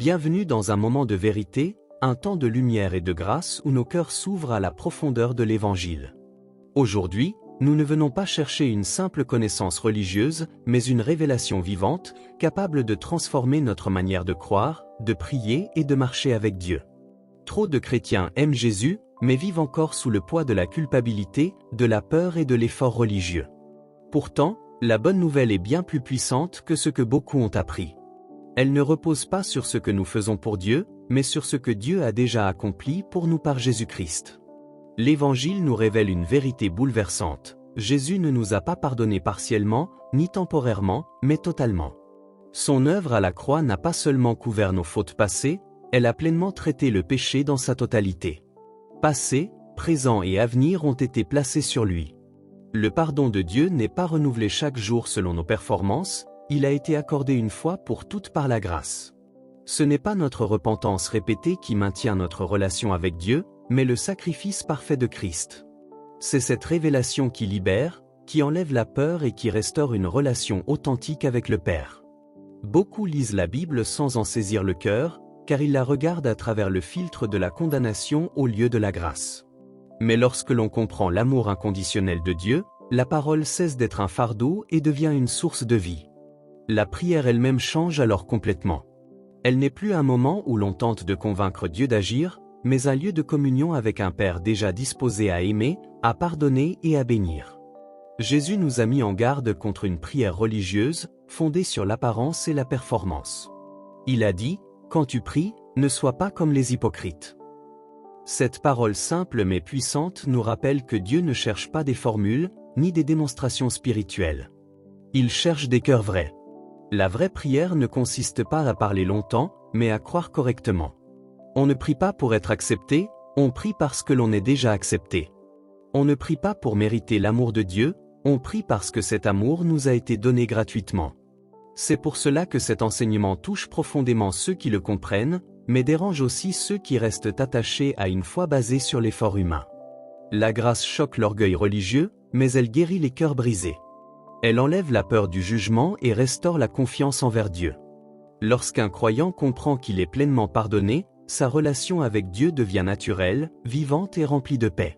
Bienvenue dans un moment de vérité, un temps de lumière et de grâce où nos cœurs s'ouvrent à la profondeur de l'Évangile. Aujourd'hui, nous ne venons pas chercher une simple connaissance religieuse, mais une révélation vivante, capable de transformer notre manière de croire, de prier et de marcher avec Dieu. Trop de chrétiens aiment Jésus, mais vivent encore sous le poids de la culpabilité, de la peur et de l'effort religieux. Pourtant, la bonne nouvelle est bien plus puissante que ce que beaucoup ont appris. Elle ne repose pas sur ce que nous faisons pour Dieu, mais sur ce que Dieu a déjà accompli pour nous par Jésus-Christ. L'Évangile nous révèle une vérité bouleversante. Jésus ne nous a pas pardonné partiellement, ni temporairement, mais totalement. Son œuvre à la croix n'a pas seulement couvert nos fautes passées, elle a pleinement traité le péché dans sa totalité. Passé, présent et avenir ont été placés sur lui. Le pardon de Dieu n'est pas renouvelé chaque jour selon nos performances, il a été accordé une fois pour toutes par la grâce. Ce n'est pas notre repentance répétée qui maintient notre relation avec Dieu, mais le sacrifice parfait de Christ. C'est cette révélation qui libère, qui enlève la peur et qui restaure une relation authentique avec le Père. Beaucoup lisent la Bible sans en saisir le cœur, car ils la regardent à travers le filtre de la condamnation au lieu de la grâce. Mais lorsque l'on comprend l'amour inconditionnel de Dieu, la parole cesse d'être un fardeau et devient une source de vie. La prière elle-même change alors complètement. Elle n'est plus un moment où l'on tente de convaincre Dieu d'agir, mais un lieu de communion avec un Père déjà disposé à aimer, à pardonner et à bénir. Jésus nous a mis en garde contre une prière religieuse, fondée sur l'apparence et la performance. Il a dit, « Quand tu pries, ne sois pas comme les hypocrites. » Cette parole simple mais puissante nous rappelle que Dieu ne cherche pas des formules, ni des démonstrations spirituelles. Il cherche des cœurs vrais. La vraie prière ne consiste pas à parler longtemps, mais à croire correctement. On ne prie pas pour être accepté, on prie parce que l'on est déjà accepté. On ne prie pas pour mériter l'amour de Dieu, on prie parce que cet amour nous a été donné gratuitement. C'est pour cela que cet enseignement touche profondément ceux qui le comprennent, mais dérange aussi ceux qui restent attachés à une foi basée sur l'effort humain. La grâce choque l'orgueil religieux, mais elle guérit les cœurs brisés. Elle enlève la peur du jugement et restaure la confiance envers Dieu. Lorsqu'un croyant comprend qu'il est pleinement pardonné, sa relation avec Dieu devient naturelle, vivante et remplie de paix.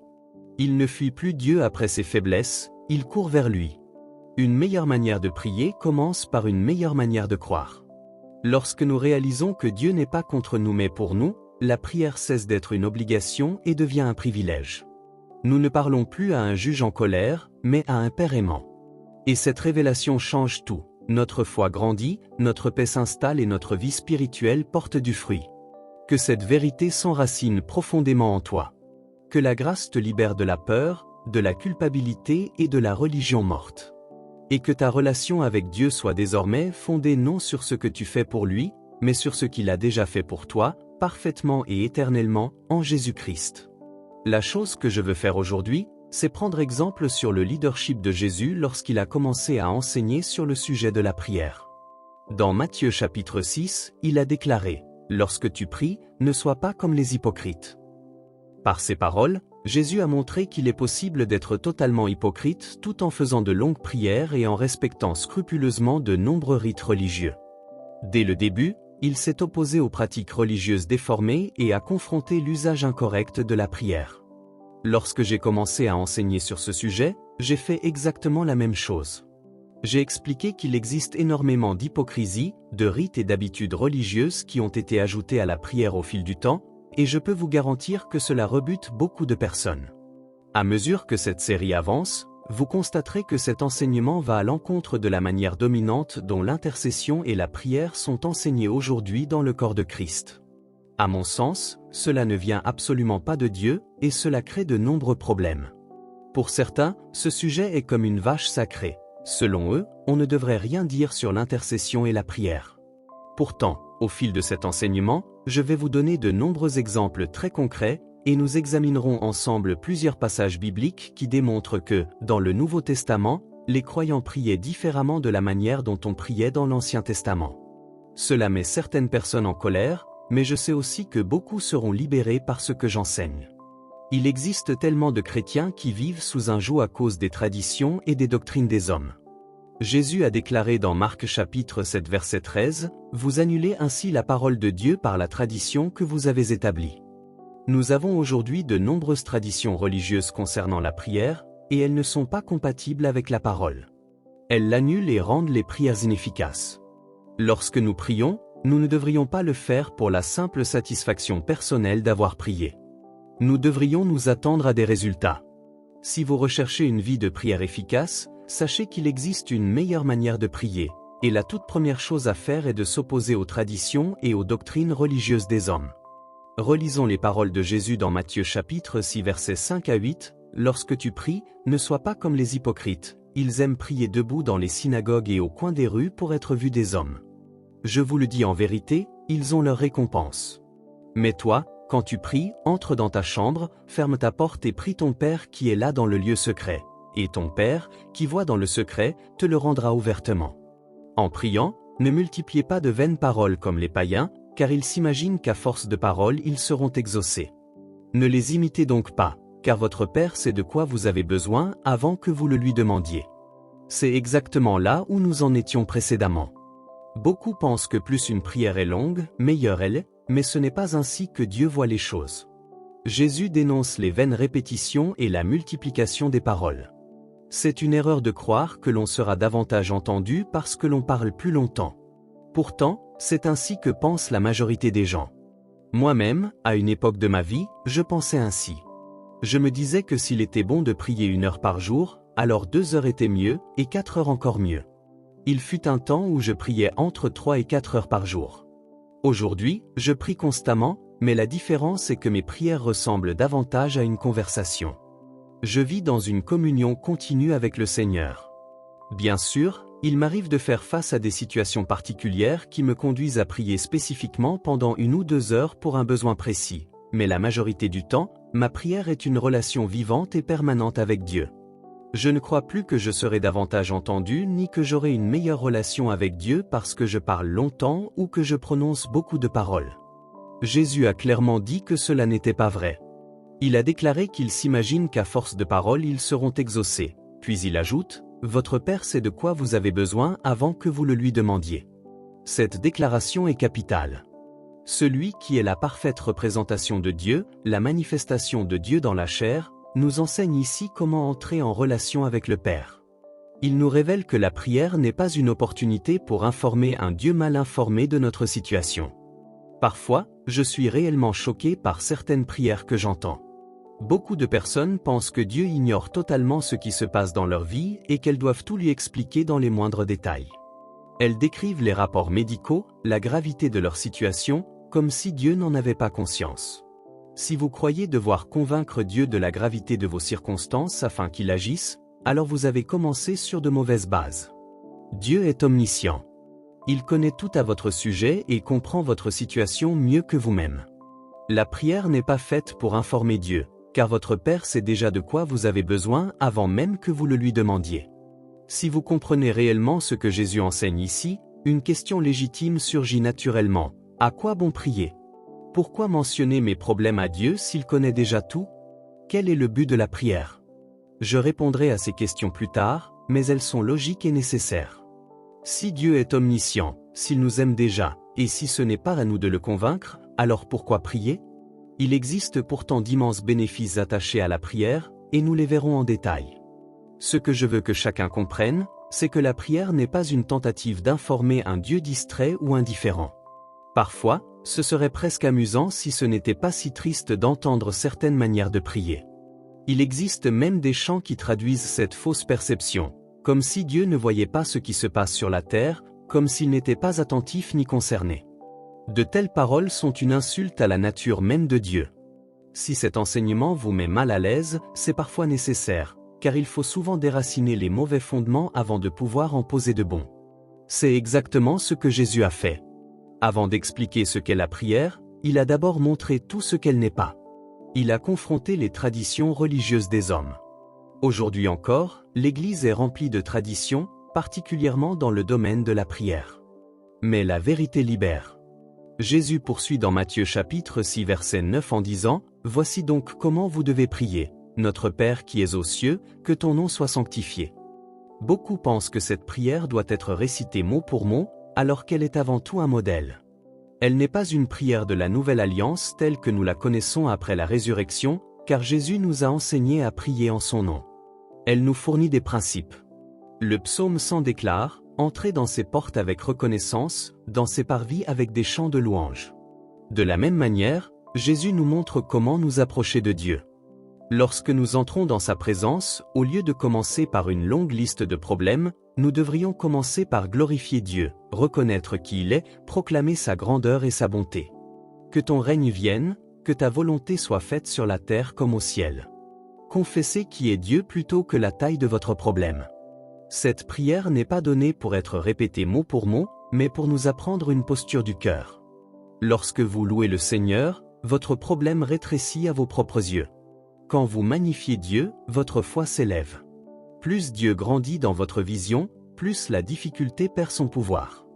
Il ne fuit plus Dieu après ses faiblesses, il court vers lui. Une meilleure manière de prier commence par une meilleure manière de croire. Lorsque nous réalisons que Dieu n'est pas contre nous mais pour nous, la prière cesse d'être une obligation et devient un privilège. Nous ne parlons plus à un juge en colère, mais à un Père aimant. Et cette révélation change tout. Notre foi grandit, notre paix s'installe et notre vie spirituelle porte du fruit. Que cette vérité s'enracine profondément en toi. Que la grâce te libère de la peur, de la culpabilité et de la religion morte. Et que ta relation avec Dieu soit désormais fondée non sur ce que tu fais pour lui, mais sur ce qu'il a déjà fait pour toi, parfaitement et éternellement, en Jésus-Christ. La chose que je veux faire aujourd'hui, c'est prendre exemple sur le leadership de Jésus lorsqu'il a commencé à enseigner sur le sujet de la prière. Dans Matthieu chapitre 6, il a déclaré « Lorsque tu pries, ne sois pas comme les hypocrites. » Par ces paroles, Jésus a montré qu'il est possible d'être totalement hypocrite tout en faisant de longues prières et en respectant scrupuleusement de nombreux rites religieux. Dès le début, il s'est opposé aux pratiques religieuses déformées et a confronté l'usage incorrect de la prière. Lorsque j'ai commencé à enseigner sur ce sujet, j'ai fait exactement la même chose. J'ai expliqué qu'il existe énormément d'hypocrisie, de rites et d'habitudes religieuses qui ont été ajoutées à la prière au fil du temps, et je peux vous garantir que cela rebute beaucoup de personnes. À mesure que cette série avance, vous constaterez que cet enseignement va à l'encontre de la manière dominante dont l'intercession et la prière sont enseignées aujourd'hui dans le corps de Christ. À mon sens, cela ne vient absolument pas de Dieu, et cela crée de nombreux problèmes. Pour certains, ce sujet est comme une vache sacrée. Selon eux, on ne devrait rien dire sur l'intercession et la prière. Pourtant, au fil de cet enseignement, je vais vous donner de nombreux exemples très concrets, et nous examinerons ensemble plusieurs passages bibliques qui démontrent que, dans le Nouveau Testament, les croyants priaient différemment de la manière dont on priait dans l'Ancien Testament. Cela met certaines personnes en colère, mais je sais aussi que beaucoup seront libérés par ce que j'enseigne. Il existe tellement de chrétiens qui vivent sous un joug à cause des traditions et des doctrines des hommes. Jésus a déclaré dans Marc chapitre 7 verset 13, « Vous annulez ainsi la parole de Dieu par la tradition que vous avez établie. » Nous avons aujourd'hui de nombreuses traditions religieuses concernant la prière, et elles ne sont pas compatibles avec la parole. Elles l'annulent et rendent les prières inefficaces. Lorsque nous prions, nous ne devrions pas le faire pour la simple satisfaction personnelle d'avoir prié. Nous devrions nous attendre à des résultats. Si vous recherchez une vie de prière efficace, sachez qu'il existe une meilleure manière de prier, et la toute première chose à faire est de s'opposer aux traditions et aux doctrines religieuses des hommes. Relisons les paroles de Jésus dans Matthieu chapitre 6 versets 5 à 8, « Lorsque tu pries, ne sois pas comme les hypocrites, ils aiment prier debout dans les synagogues et au coin des rues pour être vus des hommes. Je vous le dis en vérité, ils ont leur récompense. Mais toi, quand tu pries, entre dans ta chambre, ferme ta porte et prie ton Père qui est là dans le lieu secret, et ton Père, qui voit dans le secret, te le rendra ouvertement. En priant, ne multipliez pas de vaines paroles comme les païens, car ils s'imaginent qu'à force de paroles ils seront exaucés. Ne les imitez donc pas, car votre Père sait de quoi vous avez besoin avant que vous le lui demandiez. » C'est exactement là où nous en étions précédemment. Beaucoup pensent que plus une prière est longue, meilleure elle est, mais ce n'est pas ainsi que Dieu voit les choses. Jésus dénonce les vaines répétitions et la multiplication des paroles. C'est une erreur de croire que l'on sera davantage entendu parce que l'on parle plus longtemps. Pourtant, c'est ainsi que pense la majorité des gens. Moi-même, à une époque de ma vie, je pensais ainsi. Je me disais que s'il était bon de prier 1 heure par jour, alors 2 heures était mieux, et 4 heures encore mieux. Il fut un temps où je priais entre 3 et 4 heures par jour. Aujourd'hui, je prie constamment, mais la différence est que mes prières ressemblent davantage à une conversation. Je vis dans une communion continue avec le Seigneur. Bien sûr, il m'arrive de faire face à des situations particulières qui me conduisent à prier spécifiquement pendant 1 ou 2 heures pour un besoin précis, mais la majorité du temps, ma prière est une relation vivante et permanente avec Dieu. Je ne crois plus que je serai davantage entendu ni que j'aurai une meilleure relation avec Dieu parce que je parle longtemps ou que je prononce beaucoup de paroles. Jésus a clairement dit que cela n'était pas vrai. Il a déclaré qu'il s'imagine qu'à force de paroles ils seront exaucés, puis il ajoute, « Votre Père sait de quoi vous avez besoin avant que vous le lui demandiez. » Cette déclaration est capitale. Celui qui est la parfaite représentation de Dieu, la manifestation de Dieu dans la chair, nous enseigne ici comment entrer en relation avec le Père. Il nous révèle que la prière n'est pas une opportunité pour informer un Dieu mal informé de notre situation. Parfois, je suis réellement choqué par certaines prières que j'entends. Beaucoup de personnes pensent que Dieu ignore totalement ce qui se passe dans leur vie et qu'elles doivent tout lui expliquer dans les moindres détails. Elles décrivent les rapports médicaux, la gravité de leur situation, comme si Dieu n'en avait pas conscience. Si vous croyez devoir convaincre Dieu de la gravité de vos circonstances afin qu'il agisse, alors vous avez commencé sur de mauvaises bases. Dieu est omniscient. Il connaît tout à votre sujet et comprend votre situation mieux que vous-même. La prière n'est pas faite pour informer Dieu, car votre Père sait déjà de quoi vous avez besoin avant même que vous le lui demandiez. Si vous comprenez réellement ce que Jésus enseigne ici, une question légitime surgit naturellement. À quoi bon prier? Pourquoi mentionner mes problèmes à Dieu s'il connaît déjà tout? Quel est le but de la prière? Je répondrai à ces questions plus tard, mais elles sont logiques et nécessaires. Si Dieu est omniscient, s'il nous aime déjà, et si ce n'est pas à nous de le convaincre, alors pourquoi prier? Il existe pourtant d'immenses bénéfices attachés à la prière, et nous les verrons en détail. Ce que je veux que chacun comprenne, c'est que la prière n'est pas une tentative d'informer un Dieu distrait ou indifférent. Parfois, ce serait presque amusant si ce n'était pas si triste d'entendre certaines manières de prier. Il existe même des chants qui traduisent cette fausse perception, comme si Dieu ne voyait pas ce qui se passe sur la terre, comme s'il n'était pas attentif ni concerné. De telles paroles sont une insulte à la nature même de Dieu. Si cet enseignement vous met mal à l'aise, c'est parfois nécessaire, car il faut souvent déraciner les mauvais fondements avant de pouvoir en poser de bons. C'est exactement ce que Jésus a fait. Avant d'expliquer ce qu'est la prière, il a d'abord montré tout ce qu'elle n'est pas. Il a confronté les traditions religieuses des hommes. Aujourd'hui encore, l'Église est remplie de traditions, particulièrement dans le domaine de la prière. Mais la vérité libère. Jésus poursuit dans Matthieu chapitre 6 verset 9 en disant « Voici donc comment vous devez prier, Notre Père qui es aux cieux, que ton nom soit sanctifié. » Beaucoup pensent que cette prière doit être récitée mot pour mot, alors qu'elle est avant tout un modèle. Elle n'est pas une prière de la Nouvelle Alliance telle que nous la connaissons après la résurrection, car Jésus nous a enseigné à prier en son nom. Elle nous fournit des principes. Le psaume 100 déclare « Entrez dans ses portes avec reconnaissance, dans ses parvis avec des chants de louange ». De la même manière, Jésus nous montre comment nous approcher de Dieu. Lorsque nous entrons dans sa présence, au lieu de commencer par une longue liste de problèmes, nous devrions commencer par glorifier Dieu, reconnaître qui il est, proclamer sa grandeur et sa bonté. Que ton règne vienne, que ta volonté soit faite sur la terre comme au ciel. Confessez qui est Dieu plutôt que la taille de votre problème. Cette prière n'est pas donnée pour être répétée mot pour mot, mais pour nous apprendre une posture du cœur. Lorsque vous louez le Seigneur, votre problème rétrécit à vos propres yeux. Quand vous magnifiez Dieu, votre foi s'élève. Plus Dieu grandit dans votre vision, plus la difficulté perd son pouvoir.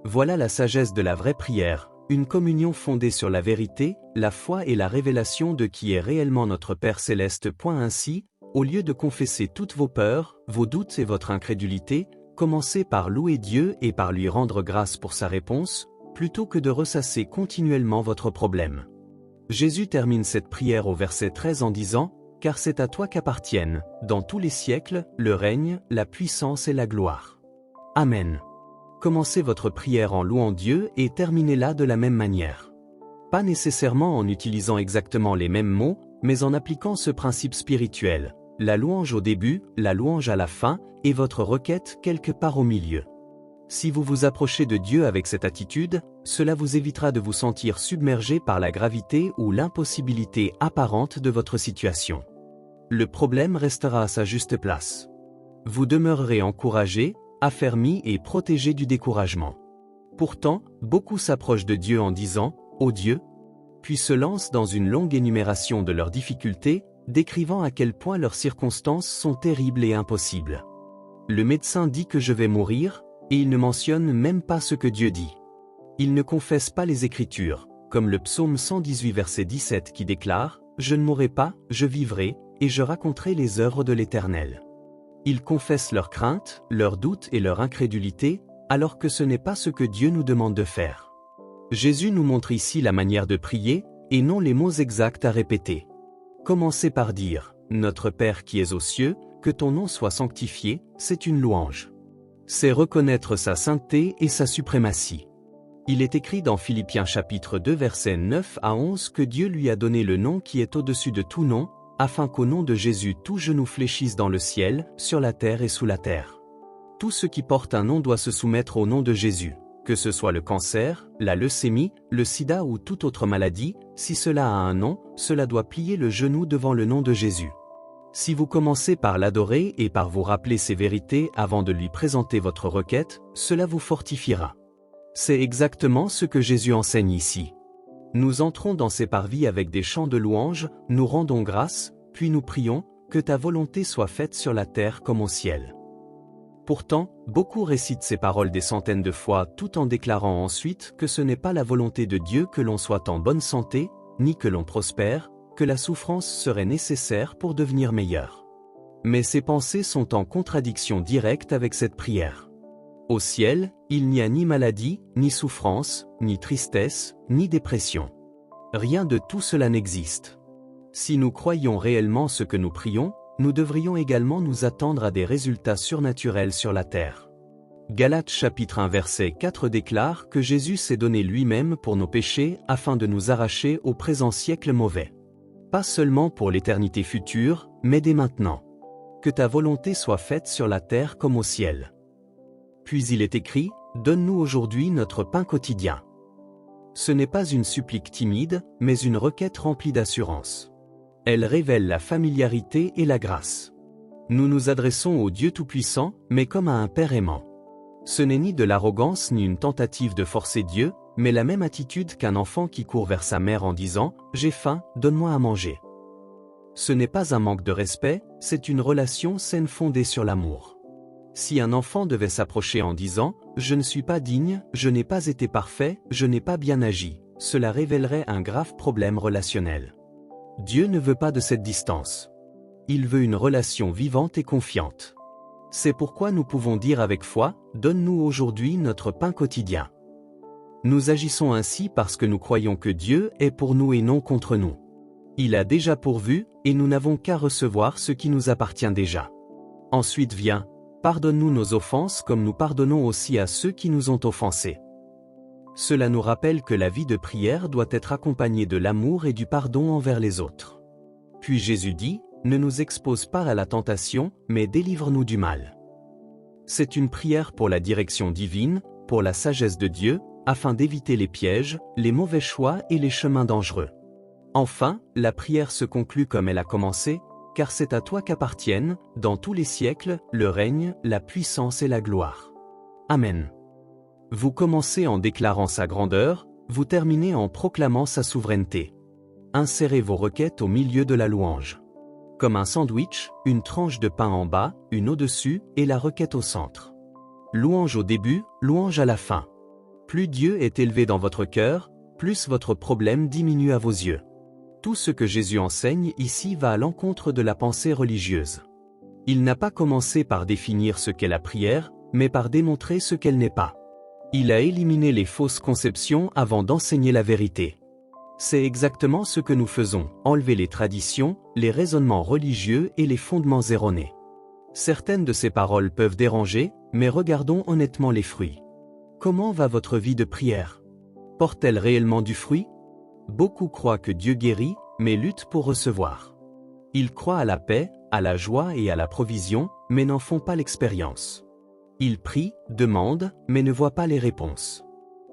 Voilà la sagesse de la vraie prière, une communion fondée sur la vérité, la foi et la révélation de qui est réellement notre Père Céleste. Ainsi, au lieu de confesser toutes vos peurs, vos doutes et votre incrédulité, commencez par louer Dieu et par lui rendre grâce pour sa réponse, plutôt que de ressasser continuellement votre problème. Jésus termine cette prière au verset 13 en disant « Car c'est à toi qu'appartiennent, dans tous les siècles, le règne, la puissance et la gloire. Amen. » Commencez votre prière en louant Dieu et terminez-la de la même manière. Pas nécessairement en utilisant exactement les mêmes mots, mais en appliquant ce principe spirituel, la louange au début, la louange à la fin, et votre requête quelque part au milieu. Si vous vous approchez de Dieu avec cette attitude, cela vous évitera de vous sentir submergé par la gravité ou l'impossibilité apparente de votre situation. Le problème restera à sa juste place. Vous demeurerez encouragé, affermi et protégé du découragement. Pourtant, beaucoup s'approchent de Dieu en disant « Ô Dieu », puis se lancent dans une longue énumération de leurs difficultés, décrivant à quel point leurs circonstances sont terribles et impossibles. Le médecin dit que je vais mourir, et il ne mentionne même pas ce que Dieu dit. Il ne confesse pas les Écritures, comme le psaume 118 verset 17 qui déclare « Je ne mourrai pas, je vivrai, et je raconterai les œuvres de l'Éternel ». Ils confessent leurs craintes, leurs doutes et leur incrédulité, alors que ce n'est pas ce que Dieu nous demande de faire. Jésus nous montre ici la manière de prier, et non les mots exacts à répéter. Commencez par dire « Notre Père qui es aux cieux, que ton nom soit sanctifié », c'est une louange. C'est reconnaître sa sainteté et sa suprématie. Il est écrit dans Philippiens chapitre 2 versets 9 à 11 que Dieu lui a donné le nom qui est au-dessus de tout nom, afin qu'au nom de Jésus tout genou fléchisse dans le ciel, sur la terre et sous la terre. Tout ce qui porte un nom doit se soumettre au nom de Jésus, que ce soit le cancer, la leucémie, le sida ou toute autre maladie, si cela a un nom, cela doit plier le genou devant le nom de Jésus. Si vous commencez par l'adorer et par vous rappeler ses vérités avant de lui présenter votre requête, cela vous fortifiera. C'est exactement ce que Jésus enseigne ici. Nous entrons dans ses parvis avec des chants de louange, nous rendons grâce, puis nous prions, que ta volonté soit faite sur la terre comme au ciel. Pourtant, beaucoup récitent ces paroles des centaines de fois tout en déclarant ensuite que ce n'est pas la volonté de Dieu que l'on soit en bonne santé, ni que l'on prospère, que la souffrance serait nécessaire pour devenir meilleur. Mais ces pensées sont en contradiction directe avec cette prière. Au ciel, il n'y a ni maladie, ni souffrance, ni tristesse, ni dépression. Rien de tout cela n'existe. Si nous croyons réellement ce que nous prions, nous devrions également nous attendre à des résultats surnaturels sur la terre. Galates chapitre 1 verset 4 déclare que Jésus s'est donné lui-même pour nos péchés afin de nous arracher au présent siècle mauvais. Pas seulement pour l'éternité future, mais dès maintenant. Que ta volonté soit faite sur la terre comme au ciel. Puis il est écrit, donne-nous aujourd'hui notre pain quotidien. Ce n'est pas une supplique timide, mais une requête remplie d'assurance. Elle révèle la familiarité et la grâce. Nous nous adressons au Dieu Tout-Puissant, mais comme à un Père aimant. Ce n'est ni de l'arrogance ni une tentative de forcer Dieu, mais la même attitude qu'un enfant qui court vers sa mère en disant « J'ai faim, donne-moi à manger ». Ce n'est pas un manque de respect, c'est une relation saine fondée sur l'amour. Si un enfant devait s'approcher en disant « Je ne suis pas digne, je n'ai pas été parfait, je n'ai pas bien agi », cela révélerait un grave problème relationnel. Dieu ne veut pas de cette distance. Il veut une relation vivante et confiante. C'est pourquoi nous pouvons dire avec foi, « Donne-nous aujourd'hui notre pain quotidien ». Nous agissons ainsi parce que nous croyons que Dieu est pour nous et non contre nous. Il a déjà pourvu, et nous n'avons qu'à recevoir ce qui nous appartient déjà. Ensuite vient, « Pardonne-nous nos offenses comme nous pardonnons aussi à ceux qui nous ont offensés ». Cela nous rappelle que la vie de prière doit être accompagnée de l'amour et du pardon envers les autres. Puis Jésus dit, « Ne nous expose pas à la tentation, mais délivre-nous du mal ». C'est une prière pour la direction divine, pour la sagesse de Dieu, afin d'éviter les pièges, les mauvais choix et les chemins dangereux. Enfin, la prière se conclut comme elle a commencé, « Car c'est à toi qu'appartiennent, dans tous les siècles, le règne, la puissance et la gloire. » Amen. Vous commencez en déclarant sa grandeur, vous terminez en proclamant sa souveraineté. Insérez vos requêtes au milieu de la louange. Comme un sandwich, une tranche de pain en bas, une au-dessus, et la requête au centre. Louange au début, louange à la fin. Plus Dieu est élevé dans votre cœur, plus votre problème diminue à vos yeux. Tout ce que Jésus enseigne ici va à l'encontre de la pensée religieuse. Il n'a pas commencé par définir ce qu'est la prière, mais par démontrer ce qu'elle n'est pas. Il a éliminé les fausses conceptions avant d'enseigner la vérité. C'est exactement ce que nous faisons, enlever les traditions, les raisonnements religieux et les fondements erronés. Certaines de ces paroles peuvent déranger, mais regardons honnêtement les fruits. Comment va votre vie de prière? Porte-t-elle réellement du fruit? Beaucoup croient que Dieu guérit, mais luttent pour recevoir. Ils croient à la paix, à la joie et à la provision, mais n'en font pas l'expérience. Ils prient, demandent, mais ne voient pas les réponses.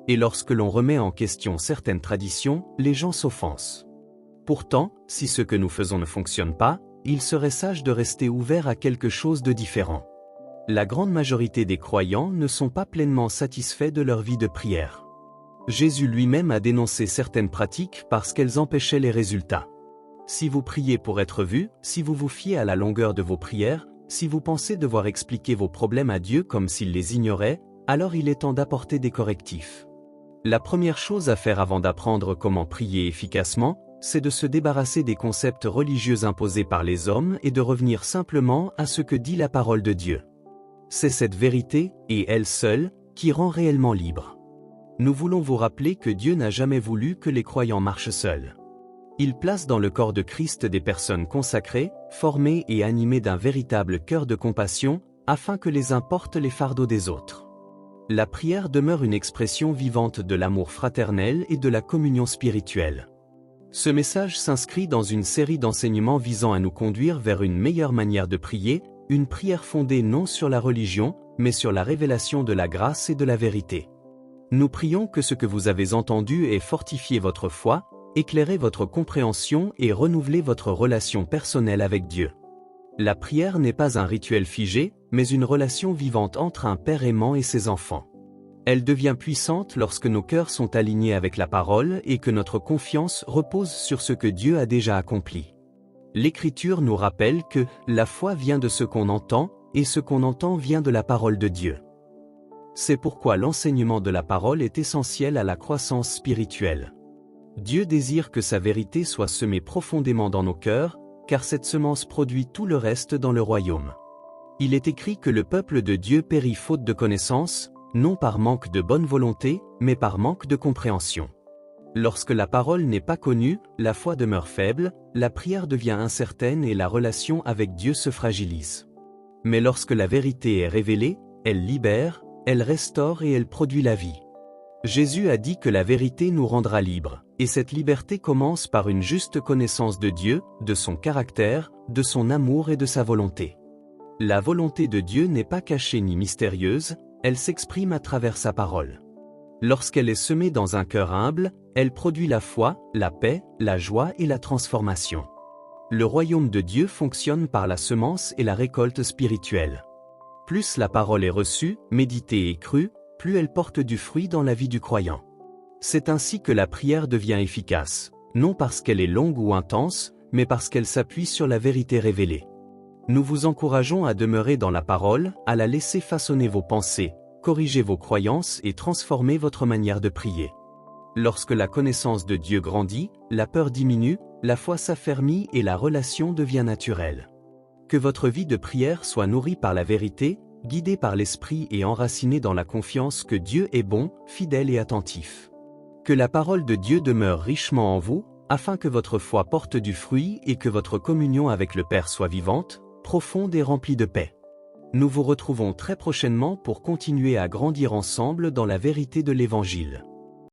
Et lorsque l'on remet en question certaines traditions, les gens s'offensent. Pourtant, si ce que nous faisons ne fonctionne pas, il serait sage de rester ouvert à quelque chose de différent. La grande majorité des croyants ne sont pas pleinement satisfaits de leur vie de prière. Jésus lui-même a dénoncé certaines pratiques parce qu'elles empêchaient les résultats. Si vous priez pour être vu, si vous vous fiez à la longueur de vos prières, si vous pensez devoir expliquer vos problèmes à Dieu comme s'il les ignorait, alors il est temps d'apporter des correctifs. La première chose à faire avant d'apprendre comment prier efficacement, c'est de se débarrasser des concepts religieux imposés par les hommes et de revenir simplement à ce que dit la parole de Dieu. C'est cette vérité, et elle seule, qui rend réellement libre. Nous voulons vous rappeler que Dieu n'a jamais voulu que les croyants marchent seuls. Il place dans le corps de Christ des personnes consacrées, formées et animées d'un véritable cœur de compassion, afin que les uns portent les fardeaux des autres. La prière demeure une expression vivante de l'amour fraternel et de la communion spirituelle. Ce message s'inscrit dans une série d'enseignements visant à nous conduire vers une meilleure manière de prier, une prière fondée non sur la religion, mais sur la révélation de la grâce et de la vérité. Nous prions que ce que vous avez entendu ait fortifié votre foi, éclairé votre compréhension et renouvelé votre relation personnelle avec Dieu. La prière n'est pas un rituel figé, mais une relation vivante entre un père aimant et ses enfants. Elle devient puissante lorsque nos cœurs sont alignés avec la parole et que notre confiance repose sur ce que Dieu a déjà accompli. L'Écriture nous rappelle que la foi vient de ce qu'on entend, et ce qu'on entend vient de la parole de Dieu. C'est pourquoi l'enseignement de la parole est essentiel à la croissance spirituelle. Dieu désire que sa vérité soit semée profondément dans nos cœurs, car cette semence produit tout le reste dans le royaume. Il est écrit que le peuple de Dieu périt faute de connaissance, non par manque de bonne volonté, mais par manque de compréhension. Lorsque la parole n'est pas connue, la foi demeure faible, la prière devient incertaine et la relation avec Dieu se fragilise. Mais lorsque la vérité est révélée, elle libère, elle restaure et elle produit la vie. Jésus a dit que la vérité nous rendra libres, et cette liberté commence par une juste connaissance de Dieu, de son caractère, de son amour et de sa volonté. La volonté de Dieu n'est pas cachée ni mystérieuse, elle s'exprime à travers sa parole. Lorsqu'elle est semée dans un cœur humble, elle produit la foi, la paix, la joie et la transformation. Le royaume de Dieu fonctionne par la semence et la récolte spirituelle. Plus la parole est reçue, méditée et crue, plus elle porte du fruit dans la vie du croyant. C'est ainsi que la prière devient efficace, non parce qu'elle est longue ou intense, mais parce qu'elle s'appuie sur la vérité révélée. Nous vous encourageons à demeurer dans la parole, à la laisser façonner vos pensées, corriger vos croyances et transformer votre manière de prier. Lorsque la connaissance de Dieu grandit, la peur diminue, la foi s'affermit et la relation devient naturelle. Que votre vie de prière soit nourrie par la vérité, guidée par l'Esprit et enracinée dans la confiance que Dieu est bon, fidèle et attentif. Que la parole de Dieu demeure richement en vous, afin que votre foi porte du fruit et que votre communion avec le Père soit vivante, profonde et remplie de paix. Nous vous retrouvons très prochainement pour continuer à grandir ensemble dans la vérité de l'Évangile.